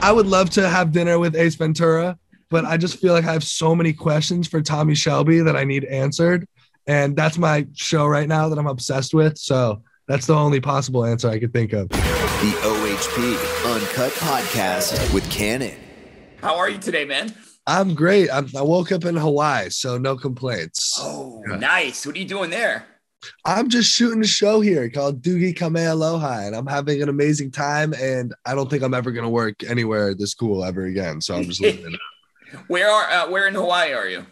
I would love to have dinner with Ace Ventura, but I just feel like I have so many questions for Tommy Shelby that I need answered. And that's my show right now that I'm obsessed with. So that's the only possible answer I could think of. The OHP Uncut Podcast with Cannon. How are you today, man? I'm great. I woke up in Hawaii, so no complaints. Oh, nice. What are you doing there? I'm just shooting a show here called Doogie Kame Aloha, and I'm having an amazing time, and I don't think I'm ever going to work anywhere this cool ever again, so I'm just living it. Where in Hawaii are you?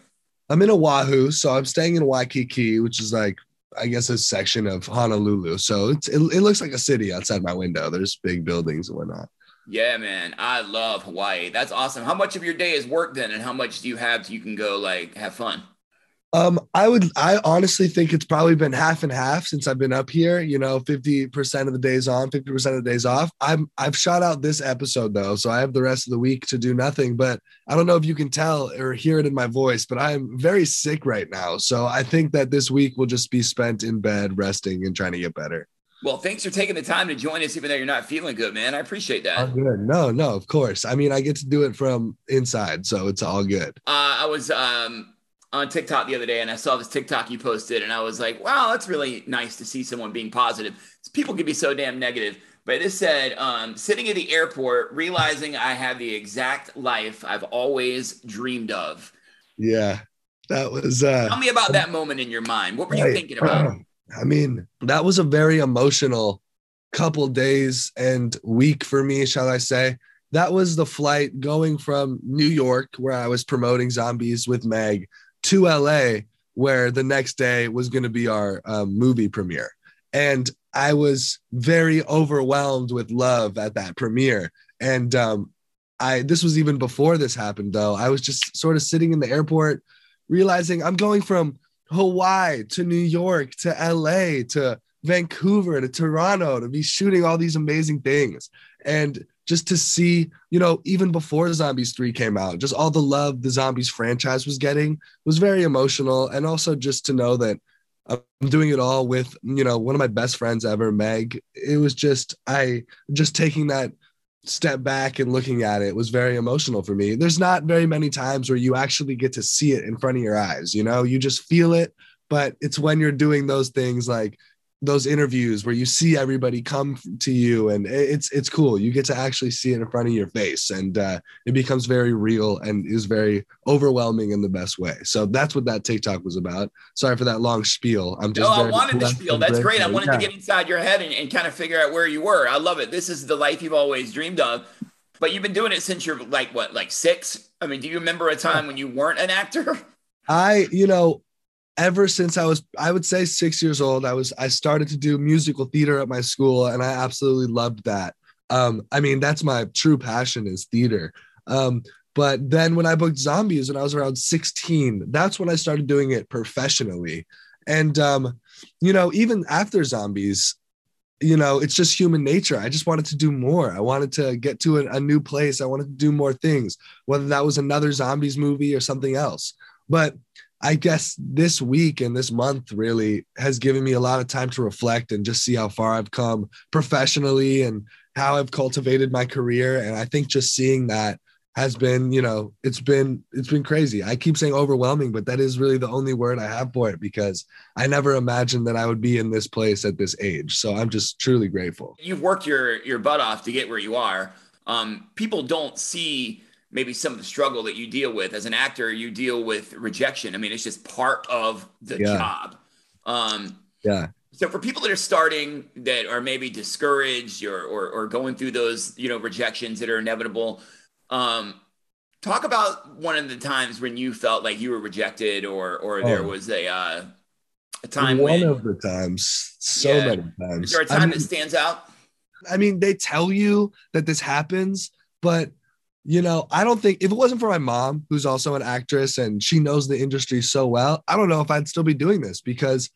I'm in Oahu, so I'm staying in Waikiki, which is like, I guess, a section of Honolulu. So it looks like a city outside my window. There's big buildings and whatnot. Yeah, man. I love Hawaii. That's awesome. How much of your day is work then, and how much do you have so you can go like have fun? I honestly think it's probably been half and half since I've been up here, 50% of the days on, 50% of the days off. I've shot out this episode though, so I have the rest of the week to do nothing, but I don't know if you can tell or hear it in my voice, but I'm very sick right now. So I think that this week will just be spent in bed, resting and trying to get better. Well, thanks for taking the time to join us, even though you're not feeling good, man. I appreciate that. Oh, good. No, of course. I mean, I get to do it from inside, so it's all good. I was, on TikTok the other day and I saw this TikTok you posted and I was like, wow, that's really nice to see someone being positive. People can be so damn negative. But this said, sitting at the airport, realizing I have the exact life I've always dreamed of. Yeah, that was. Tell me about that moment in your mind. What were you thinking about? I mean, that was a very emotional couple days and week for me, shall I say. That was the flight going from New York, where I was promoting Zombies with Meg, to LA, where the next day was going to be our movie premiere. And I was very overwhelmed with love at that premiere. And this was even before this happened, though. I was just sort of sitting in the airport, realizing I'm going from Hawaii to New York to LA to Vancouver to Toronto to be shooting all these amazing things. And just to see, even before Zombies 3 came out, just all the love the Zombies franchise was getting was very emotional. And also just to know that I'm doing it all with, one of my best friends ever, Meg. It was just taking that step back and looking at it was very emotional for me. There's not very many times where you actually get to see it in front of your eyes. You just feel it, but it's when you're doing those things like those interviews where you see everybody come to you and it's cool. You get to actually see it in front of your face and it becomes very real and is very overwhelming in the best way. So that's what that TikTok was about. Sorry for that long spiel. I wanted the spiel. That's great. I wanted to get inside your head and kind of figure out where you were. I love it. This is the life you've always dreamed of, but you've been doing it since you're like 6? I mean, do you remember a time when you weren't an actor? Ever since I would say 6 years old, I started to do musical theater at my school, and I absolutely loved that. I mean, that's my true passion is theater. But then when I booked Zombies when I was around 16, that's when I started doing it professionally. And, even after Zombies, it's just human nature. I just wanted to do more. I wanted to get to a new place. I wanted to do more things, whether that was another Zombies movie or something else. But I guess this week and this month really has given me a lot of time to reflect and just see how far I've come professionally and how I've cultivated my career. And I think just seeing that has been, it's been crazy. I keep saying overwhelming, but that is really the only word I have for it because I never imagined that I would be in this place at this age. So I'm just truly grateful. You've worked your butt off to get where you are. People don't see maybe some of the struggle that you deal with as an actor. You deal with rejection. I mean, it's just part of the job. So for people that are starting that are maybe discouraged or going through those, rejections that are inevitable, talk about one of the times when you felt like you were rejected or there was a time one of the times, many times. Is there a time that stands out? I mean, they tell you that this happens, but I don't think if it wasn't for my mom, who's also an actress and she knows the industry so well, I don't know if I'd still be doing this because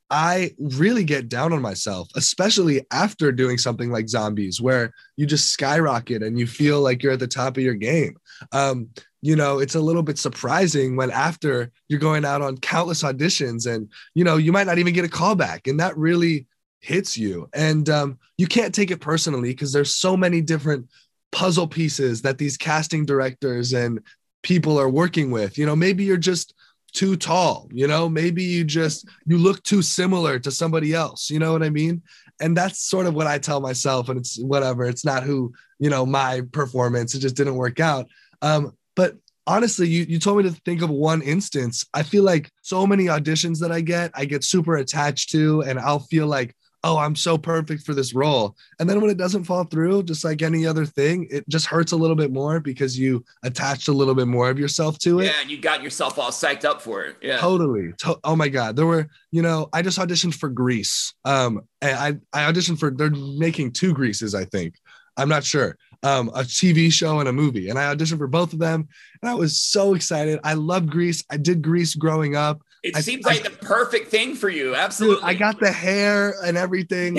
I really get down on myself, especially after doing something like Zombies, where you just skyrocket and you feel like you're at the top of your game. It's a little bit surprising when after you're going out on countless auditions and, you might not even get a call back. And that really hits you. And you can't take it personally because there's so many different puzzle pieces that these casting directors and people are working with. You know, maybe you're just too tall, you know, maybe you look too similar to somebody else, you know what I mean? And that's sort of what I tell myself, and it's whatever, it's not who, you know, my performance, it just didn't work out. But honestly, you told me to think of one instance. I feel like so many auditions that I get super attached to, and I'll feel like, oh, I'm so perfect for this role. And then when it doesn't fall through, just like any other thing, it just hurts a little bit more because you attached a little bit more of yourself to it. Yeah, and you got yourself all psyched up for it. Yeah, totally. Oh my God. There were, you know, I just auditioned for Grease. And I auditioned for, they're making 2 Greases, I think. I'm not sure. A TV show and a movie. And I auditioned for both of them. And I was so excited. I love Grease. I did Grease growing up. It seems like the perfect thing for you. Absolutely. Dude, I got the hair and everything.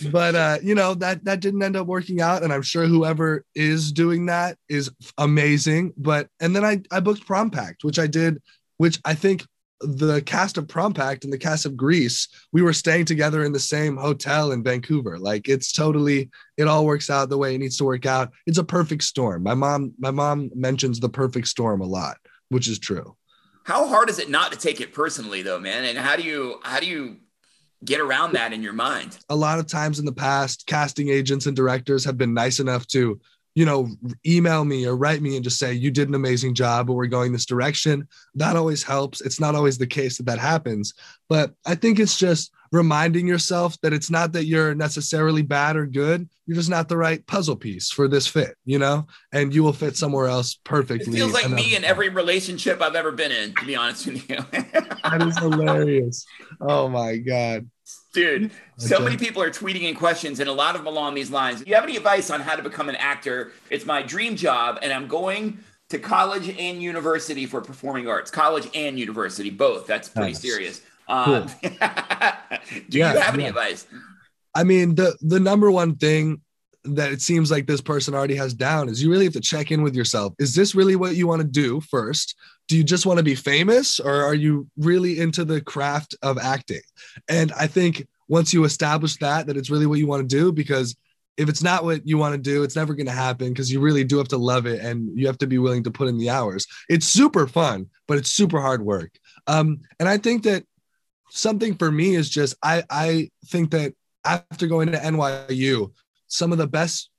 But you know, that didn't end up working out. And I'm sure whoever is doing that is amazing. And then I booked Prom Pact, which I did, which I think the cast of Prom Pact and the cast of Grease, we were staying together in the same hotel in Vancouver. Like it all works out the way it needs to work out. It's a perfect storm. My mom mentions the perfect storm a lot, which is true. How hard is it not to take it personally though, man? And how do you get around that in your mind? A lot of times in the past, casting agents and directors have been nice enough to, you know, email me or write me and just say, you did an amazing job, but we're going this direction. That always helps. It's not always the case that happens, but I think it's just reminding yourself that it's not that you're necessarily bad or good. You're just not the right puzzle piece for this fit, you know, and you will fit somewhere else perfectly. It feels like me in every relationship I've ever been in, to be honest with you. That is hilarious. Oh my God. Dude, so many people are tweeting in questions, and a lot of them along these lines. Do you have any advice on how to become an actor? It's my dream job, and I'm going to college and university for performing arts. College and university, both. That's pretty serious. Cool. Do you have any advice? I mean, the number one thing that it seems like this person already has down is you really have to check in with yourself. Is this really what you want to do first? Do you just want to be famous, or are you really into the craft of acting? And I think once you establish that it's really what you want to do, because if it's not what you want to do, it's never going to happen, because you really do have to love it and you have to be willing to put in the hours. It's super fun, but it's super hard work. And I think that something for me is just, I think that after going to NYU, some of the best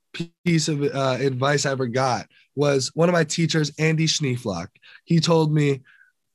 piece of advice I ever got was one of my teachers, Andy Schneeflock. He told me,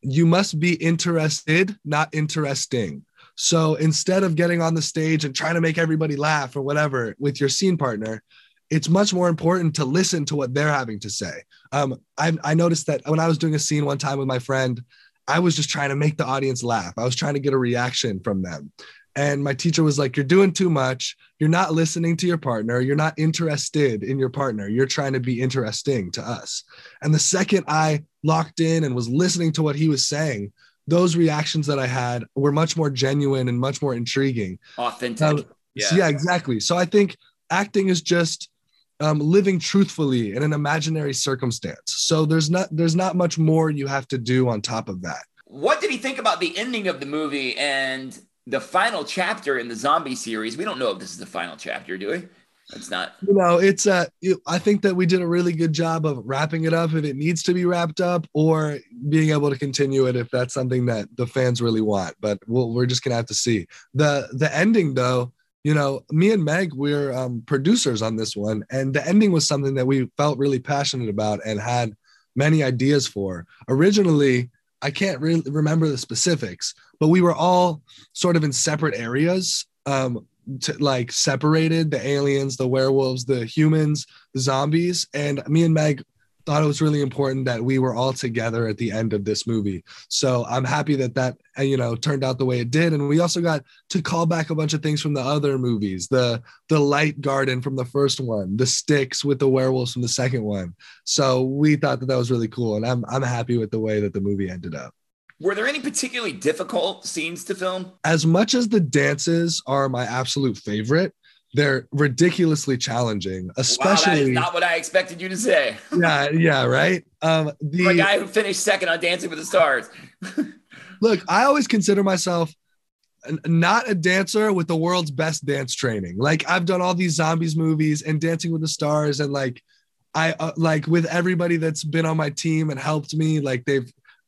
you must be interested, not interesting. So instead of getting on the stage and trying to make everybody laugh or whatever with your scene partner, it's much more important to listen to what they're having to say. I noticed that when I was doing a scene one time with my friend, I was just trying to make the audience laugh. I was trying to get a reaction from them. And my teacher was like, you're doing too much. You're not listening to your partner. You're not interested in your partner. You're trying to be interesting to us. And the second I locked in and was listening to what he was saying, those reactions that I had were much more genuine and much more intriguing. Authentic. Yeah, exactly. So I think acting is just living truthfully in an imaginary circumstance. So there's not much more you have to do on top of that. What did he think about the ending of the movie and the final chapter in the zombie series? We don't know if this is the final chapter, do we? It's not. You know, it's I think that we did a really good job of wrapping it up if it needs to be wrapped up, or being able to continue it if that's something that the fans really want. But we're just gonna have to see. The ending, though, you know, me and Meg, we're producers on this one, and the ending was something that we felt really passionate about and had many ideas for. Originally, I can't really remember the specifics, but we were all sort of in separate areas, like separated, the aliens, the werewolves, the humans, the zombies. And me and Meg thought it was really important that we were all together at the end of this movie. So I'm happy that you know, turned out the way it did. And we also got to call back a bunch of things from the other movies, the light garden from the first one, the sticks with the werewolves from the second one. So we thought that was really cool. And I'm happy with the way that the movie ended up. Were there any particularly difficult scenes to film? As much as the dances are my absolute favorite, they're ridiculously challenging, especially. Wow, that is not what I expected you to say. Yeah, right. For a guy who finished second on Dancing with the Stars. Look, I always consider myself not a dancer with the world's best dance training. Like I've done all these zombies movies and Dancing with the Stars, and like I like with everybody that's been on my team and helped me, like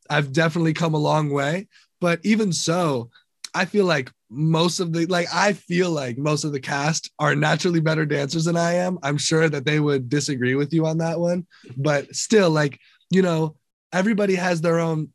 I've definitely come a long way. But even so, I feel like most of the cast are naturally better dancers than I am. I'm sure that they would disagree with you on that one, but still, like, you know, everybody has their own,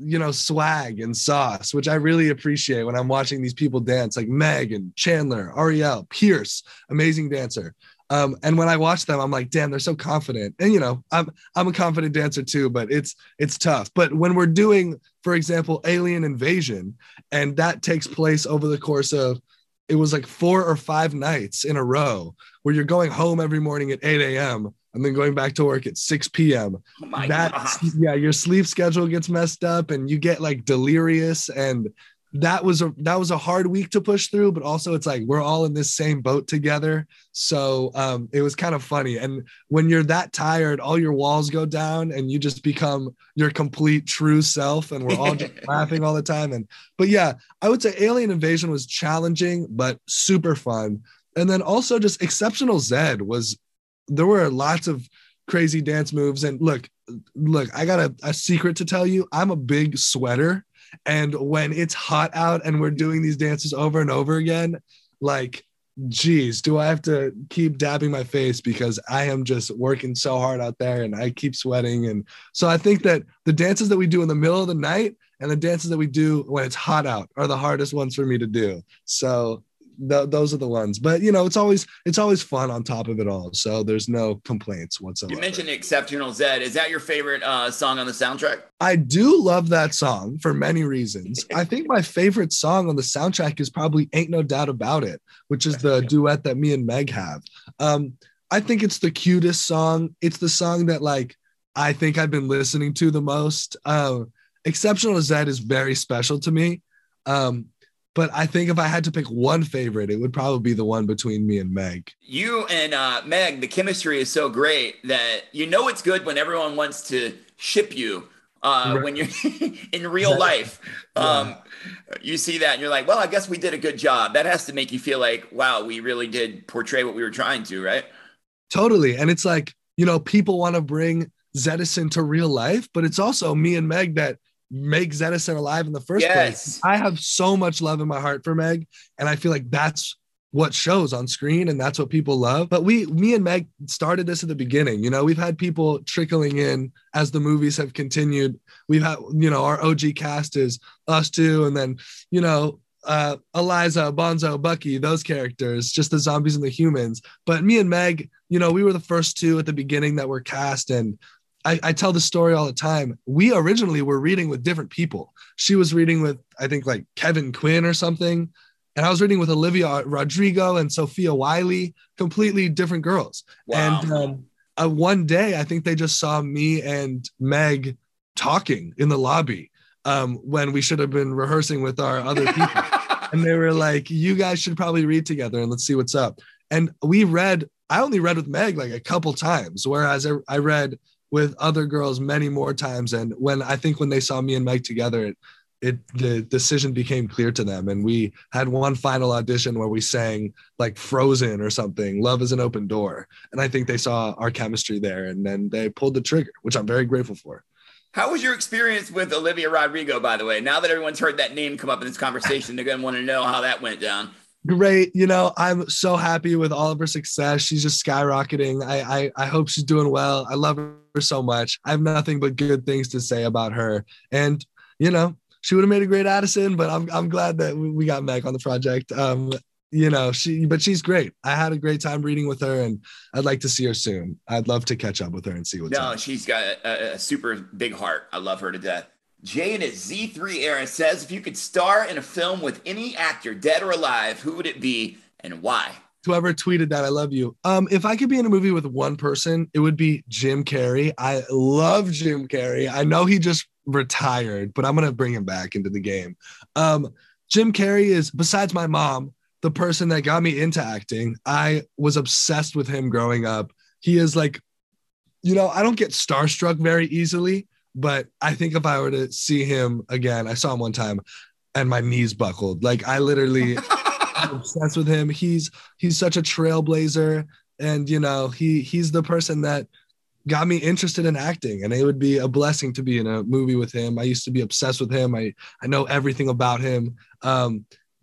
you know, swag and sauce, which I really appreciate when I'm watching these people dance, like Meg and Chandler, Ariel, Pierce, amazing dancer. And when I watch them, I'm like, damn, they're so confident. And, you know, I'm a confident dancer too, but it's tough. But when we're doing, for example, Alien Invasion, and that takes place over the course of, it was like 4 or 5 nights in a row where you're going home every morning at 8 a.m. and then going back to work at 6 p.m. Oh my God. Yeah, your sleep schedule gets messed up and you get like delirious, and that was a hard week to push through, but also it's like we're all in this same boat together. So it was kind of funny. And when you're that tired, all your walls go down and you just become your complete true self. And we're all just laughing all the time. But yeah, I would say Alien Invasion was challenging, but super fun. And then also just Exceptional Zed there were lots of crazy dance moves. And look, I got a secret to tell you. I'm a big sweater. And when it's hot out and we're doing these dances over and over again, like, geez, do I have to keep dabbing my face because I am just working so hard out there and I keep sweating. And so I think that the dances that we do in the middle of the night and the dances that we do when it's hot out are the hardest ones for me to do. So those are the ones, but you know, it's always fun on top of it all. So there's no complaints whatsoever. You mentioned Exceptional Zed. Is that your favorite song on the soundtrack? I do love that song for many reasons. I think my favorite song on the soundtrack is probably Ain't No Doubt About It, which is the duet that me and Meg have. I think it's the cutest song. It's the song that like, I think I've been listening to the most. Exceptional Zed is very special to me. But I think if I had to pick one favorite, it would probably be the one between me and Meg. You and Meg, the chemistry is so great that you know it's good when everyone wants to ship you right. When you're in real life. You see that and you're like, well, I guess we did a good job. That has to make you feel like, wow, we really did portray what we were trying to, right? Totally. And it's like, you know, people want to bring Zedison to real life, but it's also me and Meg that make Zedison alive in the first place. I have so much love in my heart for Meg, and I feel like that's what shows on screen and that's what people love. But me and Meg started this at the beginning. You know, we've had people trickling in as the movies have continued. We've had, you know, our OG cast is us two, and then, you know, Eliza, Bonzo, Bucky, those characters, just the zombies and the humans. But me and Meg, you know, we were the first two at the beginning that were cast, and I tell the story all the time. We originally were reading with different people. She was reading with, I think, like Kevin Quinn or something. And I was reading with Olivia Rodrigo and Sophia Wiley, completely different girls. Wow. And one day, I think they just saw me and Meg talking in the lobby when we should have been rehearsing with our other people. And they were like, you guys should probably read together and let's see what's up. And I only read with Meg like a couple times, whereas I read with other girls many more times. And when they saw me and Meg together, the decision became clear to them. And we had one final audition where we sang like Frozen or something, Love is an Open Door. And I think they saw our chemistry there, and then they pulled the trigger, which I'm very grateful for. How was your experience with Olivia Rodrigo, by the way? Now that everyone's heard that name come up in this conversation, they're going to want to know how that went down. Great. You know, I'm so happy with all of her success. She's just skyrocketing. I hope she's doing well. I love her so much. I have nothing but good things to say about her. And, you know, she would have made a great Addison, but I'm glad that we got Meg on the project. You know, she's great. I had a great time reading with her, and I'd like to see her soon. I'd love to catch up with her and see what's up. She's got a super big heart. I love her to death. Jay in his Z3 era says, if you could star in a film with any actor, dead or alive, who would it be and why? Whoever tweeted that, I love you. If I could be in a movie with one person, it would be Jim Carrey. I love Jim Carrey. I know he just retired, but I'm going to bring him back into the game. Jim Carrey is, besides my mom, the person that got me into acting. I was obsessed with him growing up. He is like, you know, I don't get starstruck very easily, but I think if I were to see him again, I saw him one time, and my knees buckled. Like I literally I'm obsessed with him. He's such a trailblazer, and you know, he's the person that got me interested in acting, and it would be a blessing to be in a movie with him. I used to be obsessed with him. I know everything about him.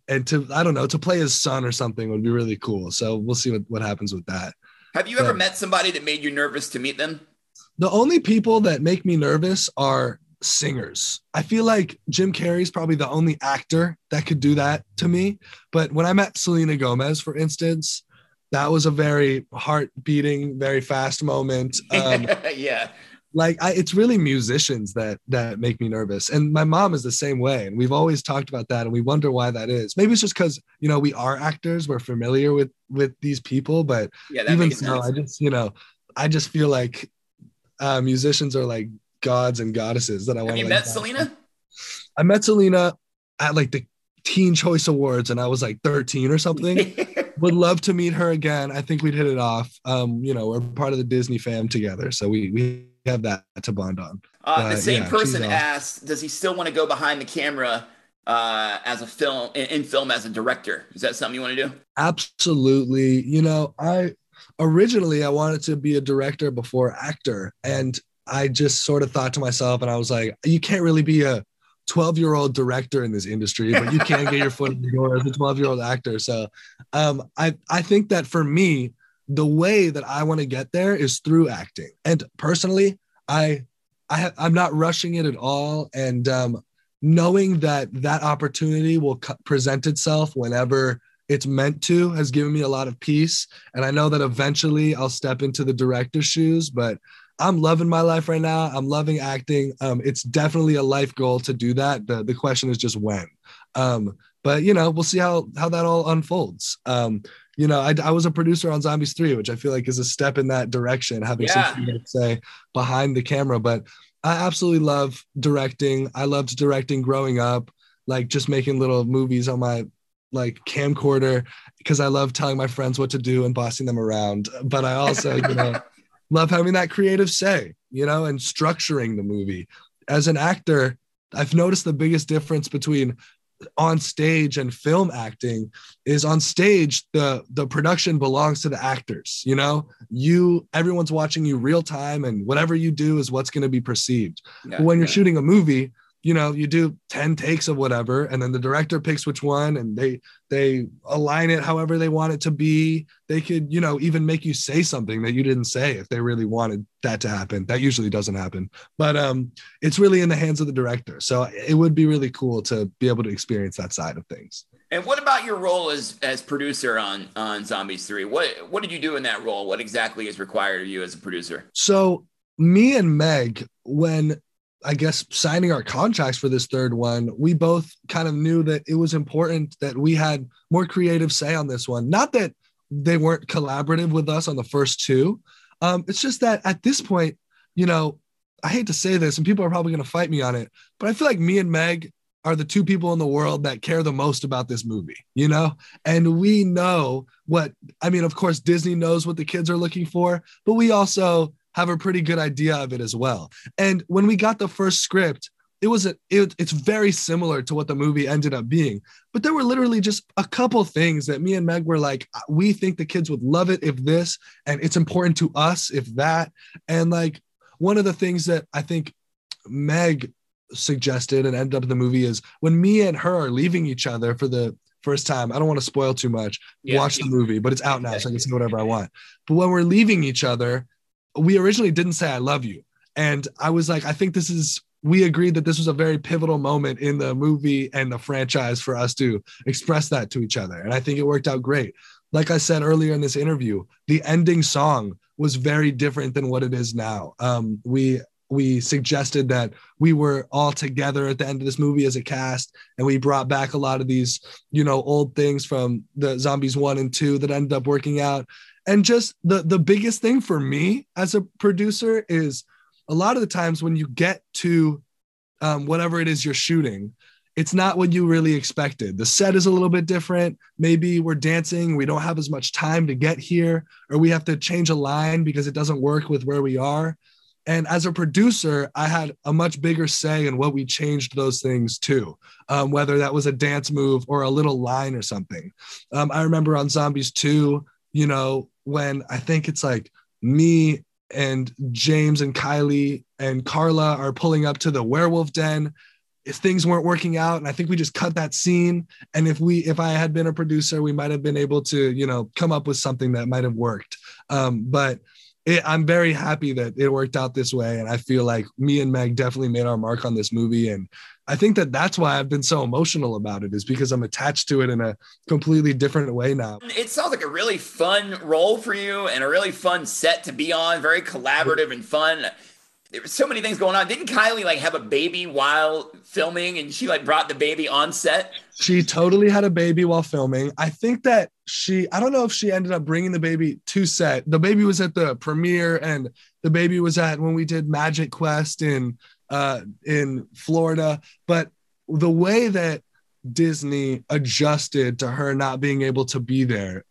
And I don't know, to play his son or something would be really cool. So we'll see what happens with that. Have you ever met somebody that made you nervous to meet them? The only people that make me nervous are singers. I feel like Jim Carrey's probably the only actor that could do that to me. But when I met Selena Gomez, for instance, that was a very heart beating, very fast moment. Yeah. Like it's really musicians that make me nervous. And my mom is the same way. And we've always talked about that. And we wonder why that is. Maybe it's just because, you know, we are actors. We're familiar with these people. But yeah, even so, I just feel like musicians are like gods and goddesses that I want to. Have you met Selena? I met Selena at like the Teen Choice Awards, and I was like 13 or something. Would love to meet her again. I think we'd hit it off. You know, we're part of the Disney fam together, so we have that to bond on. The same person asked, does he still want to go behind the camera as a film as a director? Is that something you want to do? Absolutely. You know, I wanted to be a director before actor, and I just sort of thought to myself, and I was like, you can't really be a 12-year-old director in this industry, but you can get your foot in the door as a 12-year-old actor. So I think that for me, the way that I want to get there is through acting. And personally, I'm not rushing it at all. And knowing that opportunity will present itself whenever it's meant to has given me a lot of peace. And I know that eventually I'll step into the director's shoes, but I'm loving my life right now. I'm loving acting. It's definitely a life goal to do that. The question is just when. But, you know, we'll see how that all unfolds. You know, I was a producer on Zombies 3, which I feel like is a step in that direction, having something to say behind the camera. But I absolutely love directing. I loved directing growing up, like just making little movies on my like camcorder because I love telling my friends what to do and bossing them around. But I also, you know, love having that creative say, you know, and structuring the movie. As an actor, I've noticed the biggest difference between on stage and film acting is on stage, the production belongs to the actors. You know, everyone's watching you real time, and whatever you do is what's going to be perceived. Yeah, but when you're shooting a movie, you know, you do 10 takes of whatever, and then the director picks which one, and they align it however they want it to be. They could, you know, even make you say something that you didn't say if they really wanted that to happen. That usually doesn't happen, but it's really in the hands of the director. So it would be really cool to be able to experience that side of things. And what about your role as producer on Zombies 3? What did you do in that role? What exactly is required of you as a producer? So me and Meg, when I guess signing our contracts for this third one, we both kind of knew that it was important that we had more creative say on this one. Not that they weren't collaborative with us on the first two. It's just that at this point, you know, I hate to say this and people are probably going to fight me on it, but I feel like me and Meg are the two people in the world that care the most about this movie, you know? And we know of course, Disney knows what the kids are looking for, but we also have a pretty good idea of it as well. And when we got the first script, it's very similar to what the movie ended up being. But there were literally just a couple things that me and Meg were like, we think the kids would love it if this, and it's important to us if that. And like one of the things that I think Meg suggested and ended up in the movie is when me and her are leaving each other for the first time. I don't want to spoil too much. Watch the movie, but it's out now, so I can say whatever I want. But when we're leaving each other, we originally didn't say I love you. And I was like, I think we agreed that this was a very pivotal moment in the movie and the franchise for us to express that to each other. And I think it worked out great. Like I said earlier in this interview, the ending song was very different than what it is now. We suggested that we were all together at the end of this movie as a cast, and we brought back a lot of these, you know, old things from the Zombies 1 and 2 that ended up working out. And just the biggest thing for me as a producer is a lot of the times when you get to whatever it is you're shooting, it's not what you really expected. The set is a little bit different. Maybe we're dancing, we don't have as much time to get here, or we have to change a line because it doesn't work with where we are. And as a producer, I had a much bigger say in what we changed those things to, whether that was a dance move or a little line or something. I remember on Zombies 2, you know, when I think it's like me and James and Kylie and Carla are pulling up to the werewolf den. If things weren't working out, and I think we just cut that scene. And if I had been a producer, we might have been able to, you know, come up with something that might have worked. But I'm very happy that it worked out this way. And I feel like me and Meg definitely made our mark on this movie. And I think that that's why I've been so emotional about it, is because I'm attached to it in a completely different way now. It sounds like a really fun role for you and a really fun set to be on, very collaborative and fun. There were so many things going on. Didn't Kylie like have a baby while filming, and she like brought the baby on set? She totally had a baby while filming. I think that I don't know if she ended up bringing the baby to set. The baby was at the premiere, and the baby was at when we did Magic Quest in Florida. But the way that Disney adjusted to her not being able to be there,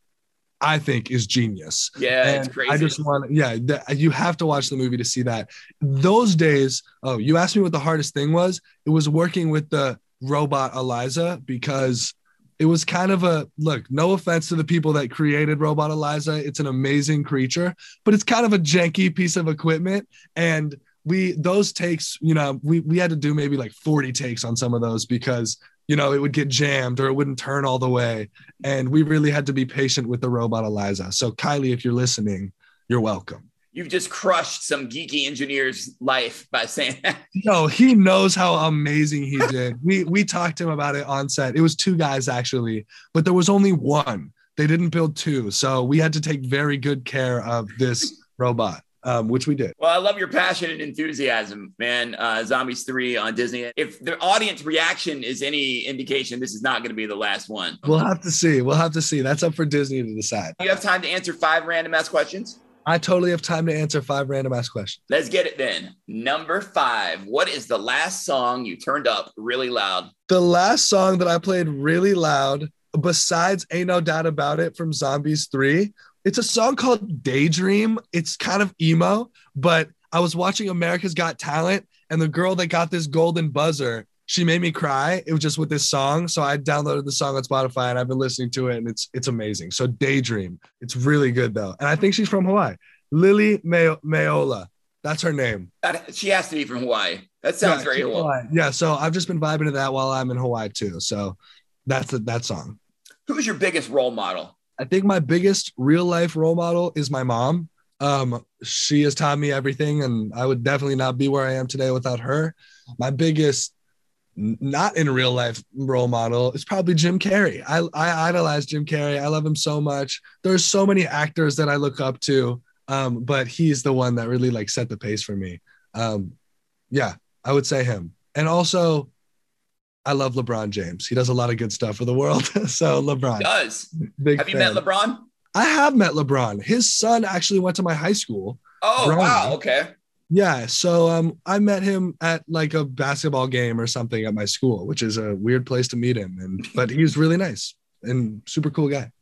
I think is genius. Yeah, and it's crazy. I just want, you have to watch the movie to see that. Those days, you asked me what the hardest thing was. It was working with the robot Eliza, because it was kind of look, no offense to the people that created Robot Eliza. It's an amazing creature, but it's kind of a janky piece of equipment. And those takes, you know, we had to do maybe like 40 takes on some of those, because you know, it would get jammed or it wouldn't turn all the way. And we really had to be patient with the robot Eliza. So Kylie, if you're listening, you're welcome. You've just crushed some geeky engineer's life by saying that. No, he knows how amazing he did. We talked to him about it on set. It was 2 guys actually, but there was only one. They didn't build 2. So we had to take very good care of this robot. Which we did. Well, I love your passion and enthusiasm, man. Zombies 3 on Disney. If the audience reaction is any indication, this is not going to be the last one. We'll have to see. That's up for Disney to decide. You have time to answer 5 random ass questions? I totally have time to answer 5 random ass questions. Let's get it then. Number 5. What is the last song you turned up really loud? The last song that I played really loud, besides Ain't No Doubt About It from Zombies 3, it's a song called Daydream. It's kind of emo, but I was watching America's Got Talent, and the girl that got this golden buzzer, she made me cry. It was just with this song. So I downloaded the song on Spotify, and I've been listening to it, and it's amazing. So Daydream. It's really good though. And I think she's from Hawaii. Lily Mayola. That's her name. She has to be from Hawaii. That sounds very Hawaii. Yeah. So I've just been vibing to that while I'm in Hawaii too. So that's that song. Who's your biggest role model? I think my biggest real life role model is my mom. She has taught me everything, and I would definitely not be where I am today without her. My biggest not in real life role model is probably Jim Carrey. I idolize Jim Carrey. I love him so much. There's so many actors that I look up to, but he's the one that really like set the pace for me. Yeah, I would say him. And also, I love LeBron James. He does a lot of good stuff for the world. So LeBron. He does. Have you met LeBron? I have met LeBron. His son actually went to my high school. Oh, Bronny. Wow. Okay. Yeah. So I met him at like a basketball game or something at my school, which is a weird place to meet him. But he's really nice and super cool guy.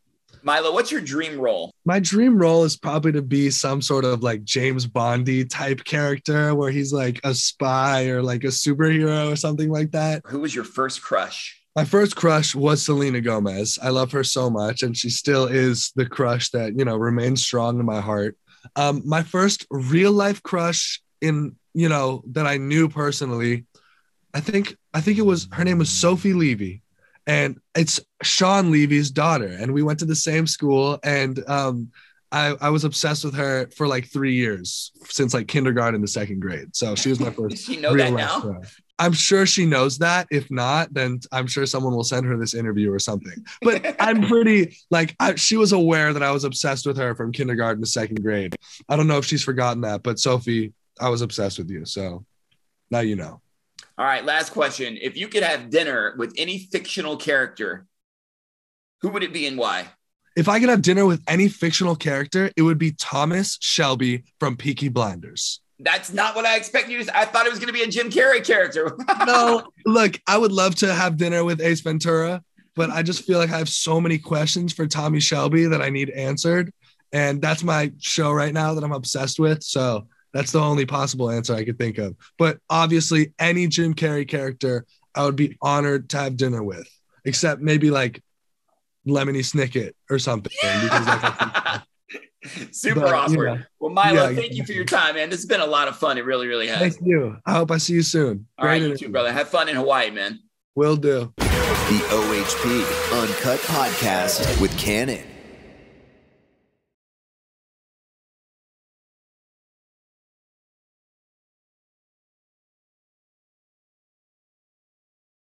Milo, what's your dream role? My dream role is probably to be some sort of like James Bondy type character where he's like a spy or like a superhero or something like that. Who was your first crush? My first crush was Selena Gomez. I love her so much, and she still is the crush that, you know, remains strong in my heart. My first real life crush that I knew personally, I think her name was Sophie Levy. And it's Sean Levy's daughter. And we went to the same school. And I was obsessed with her for like 3 years, since like kindergarten to 2nd grade. So she was my first. Does she know that now? Crush. I'm sure she knows that. If not, then I'm sure someone will send her this interview or something. But I'm pretty she was aware that I was obsessed with her from kindergarten to 2nd grade. I don't know if she's forgotten that, but Sophie, I was obsessed with you. So now you know. All right, last question. If you could have dinner with any fictional character, who would it be and why? If I could have dinner with any fictional character, it would be Thomas Shelby from Peaky Blinders. That's not what I expected you to say. I thought it was going to be a Jim Carrey character. No, look, I would love to have dinner with Ace Ventura, but I just feel like I have so many questions for Tommy Shelby that I need answered. And that's my show right now that I'm obsessed with. So That's the only possible answer I could think of. But obviously, any Jim Carrey character, I would be honored to have dinner with, except maybe like Lemony Snicket or something. Because Super awkward. Well, Milo, thank you for your time, man. This has been a lot of fun. It really, really has. Thank you. I hope I see you soon. All right, you too, brother. Have fun in Hawaii, man. Will do. The OHP Uncut Podcast with Cannon.